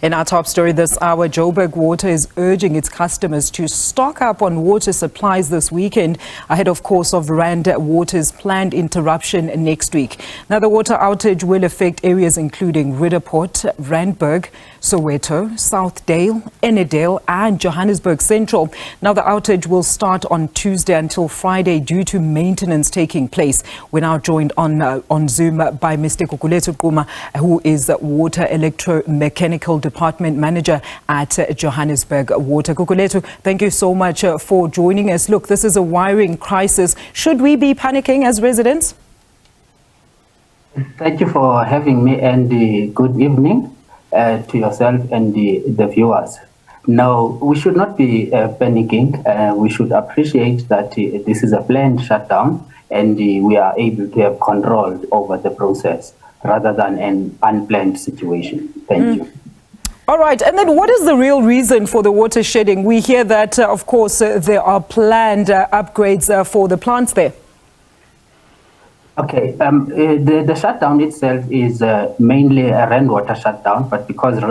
In our top story this hour, Joburg Water is urging its customers to stock up on water supplies this weekend, ahead of course of Randburg's planned interruption next week. Now the water outage will affect areas including Roodepoort, Randburg, Soweto, Southdale, Ennerdale and Johannesburg Central. Now the outage will start on Tuesday until Friday due to maintenance taking place. We're now joined on Zoom by Mr. Gugulethu Quma, who is the Water Electro-Mechanical Department Manager at Johannesburg Water. Gugulethu, thank you so much for joining us. Look, this is a wiring crisis. Should we be panicking as residents? Thank you for having me, and good evening to yourself and the viewers. No, we should not be panicking. We should appreciate that this is a planned shutdown and we are able to have control over the process rather than an unplanned situation. Thank you. All right. And then what is the real reason for the water shedding? We hear that, of course, there are planned upgrades for the plants there. Okay. The shutdown itself is mainly a rainwater shutdown, but because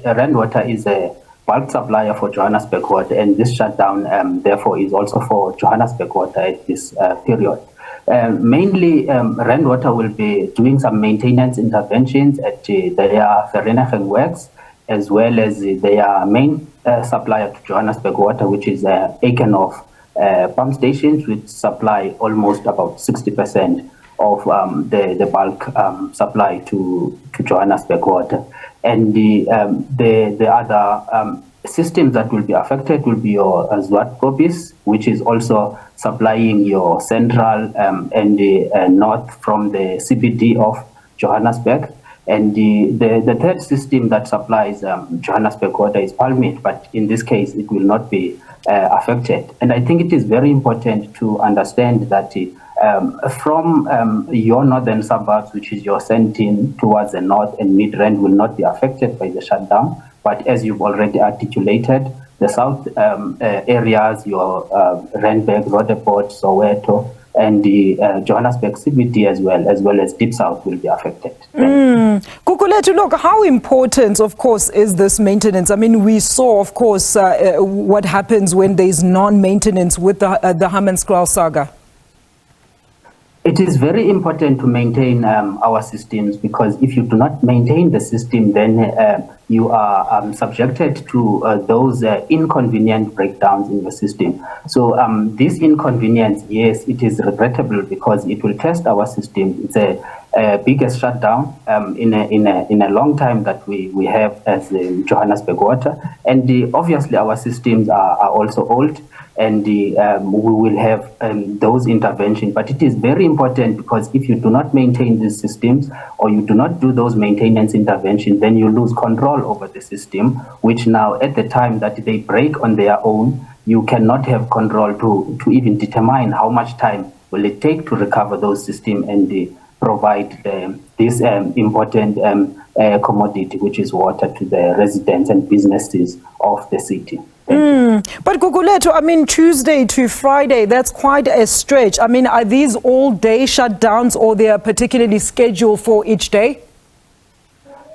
rainwater is a bulk supplier for Johannesburg Water, and this shutdown, therefore, is also for Johannesburg Water at this period. Mainly, Randwater will be doing some maintenance interventions at their Vereeniging works, as well as their main supplier to Johannesburg Water, which is Electro-Mechanical pump stations, which supply almost about 60% of the bulk supply to Johannesburg Water. And the other systems that will be affected will be your Roodepoort, which is also supplying your central and the north from the CBD of Johannesburg. And the third system that supplies Johannesburg Water is Palmit, but in this case, it will not be affected. And I think it is very important to understand that from your northern suburbs, which is your Sentin towards the north and mid-rand, will not be affected by the shutdown. But as you've already articulated, the south areas, your Randburg, Roodepoort, Soweto, and the Johannesburg CBD as well as Deep South will be affected. Gugulethu, look, how important, of course, is this maintenance? I mean, we saw, of course, what happens when there's non-maintenance with the Hammanskraal saga. It is very important to maintain our systems, because if you do not maintain the system, then you are subjected to those inconvenient breakdowns in the system. So this inconvenience, yes, it is regrettable because it will test our system. It's a biggest shutdown in a long time that we have as Johannesburg Water, and obviously our systems are also old. And we will have those interventions. But it is very important, because if you do not maintain these systems or you do not do those maintenance interventions, then you lose control over the system, which now at the time that they break on their own, you cannot have control to even determine how much time will it take to recover those systems and provide this important commodity, which is water, to the residents and businesses of the city. But Gugulethu, I mean, Tuesday to Friday, that's quite a stretch. I mean, are these all-day shutdowns, or they are particularly scheduled for each day?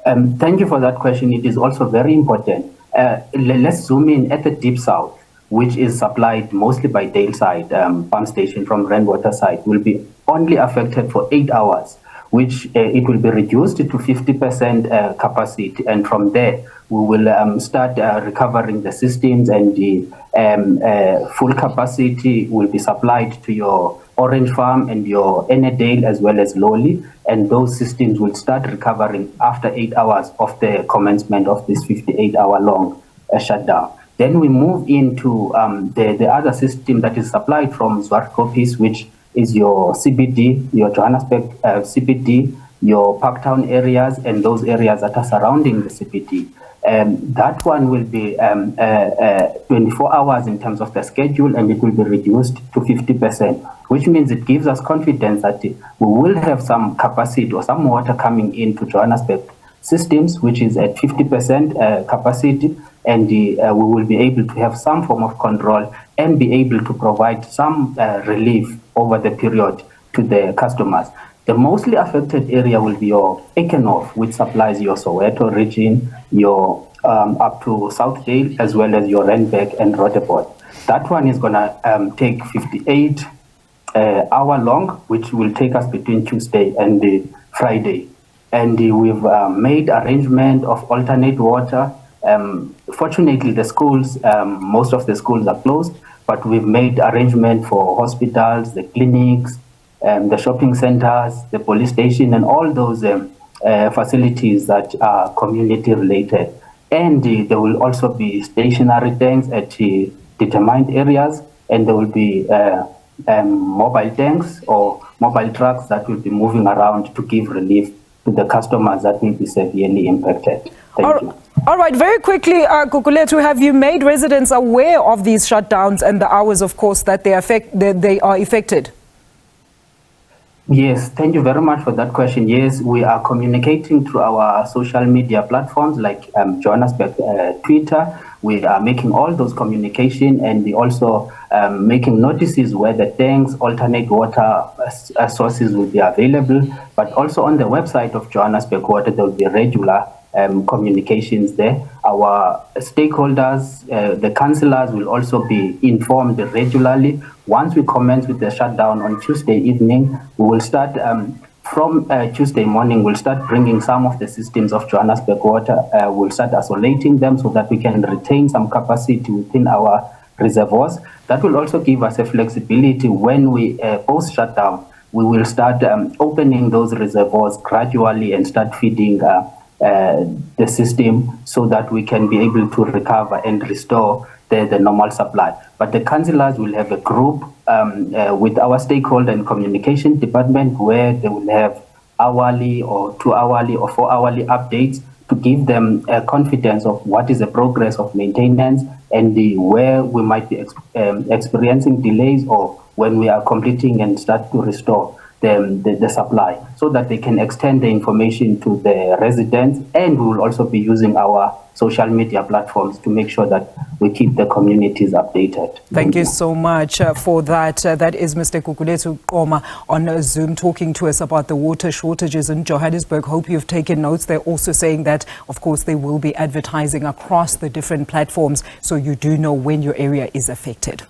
Thank you for that question. It is also very important. Let's zoom in at the Deep South, which is supplied mostly by Daleside pump station from Rainwater side, will be only affected for 8 hours, which it will be reduced to 50% capacity. And from there, we will start recovering the systems, and the full capacity will be supplied to your Orange Farm and your Ennerdale as well as Lowly. And those systems will start recovering after 8 hours of the commencement of this 58-hour long shutdown. Then we move into the other system that is supplied from Roodepoort, which is your CBD, your Johannesburg CBD, your Parktown areas, and those areas that are surrounding the CBD. That one will be 24 hours in terms of the schedule, and it will be reduced to 50%, which means it gives us confidence that we will have some capacity or some water coming into Johannesburg systems, which is at 50% capacity, and we will be able to have some form of control and be able to provide some relief over the period to the customers. The mostly affected area will be your Electro-Mechanical, which supplies your Soweto region, your up to Southdale, as well as your Randburg and Roodepoort. That one is going to take 58 hour long, which will take us between Tuesday and Friday. And we've made arrangement of alternate water. Fortunately, the schools, most of the schools are closed, but we've made arrangement for hospitals, the clinics, the shopping centers, the police station, and all those facilities that are community related. And there will also be stationary tanks at determined areas, and there will be mobile tanks or mobile trucks that will be moving around to give relief to the customers that will be severely impacted. Thank you. All right, very quickly, Gugulethu, have you made residents aware of these shutdowns and the hours, of course, that they are affected? Yes, thank you very much for that question. Yes, we are communicating through our social media platforms like Johannesburg Twitter. We are making all those communication, and we also making notices where the tanks, alternate water sources will be available. But also on the website of Johannesburg Water, there will be regular communications there. Our stakeholders, the councillors will also be informed regularly. Once we commence with the shutdown on Tuesday evening, we will start from Tuesday morning, we'll start bringing some of the systems of Johannesburg Water. We'll start isolating them so that we can retain some capacity within our reservoirs. That will also give us a flexibility when we post-shutdown. We will start opening those reservoirs gradually and start feeding the system so that we can be able to recover and restore the normal supply. But the councillors will have a group with our stakeholder and communication department where they will have hourly or 2-hourly or 4-hourly updates to give them confidence of what is the progress of maintenance and where we might be experiencing delays or when we are completing and start to restore the supply, so that they can extend the information to the residents. And we will also be using our social media platforms to make sure that we keep the communities updated. Thank you so much for that. That is Mr. Gugulethu Quma on Zoom talking to us about the water shortages in Johannesburg. Hope you've taken notes. They're also saying that, of course, they will be advertising across the different platforms so you do know when your area is affected.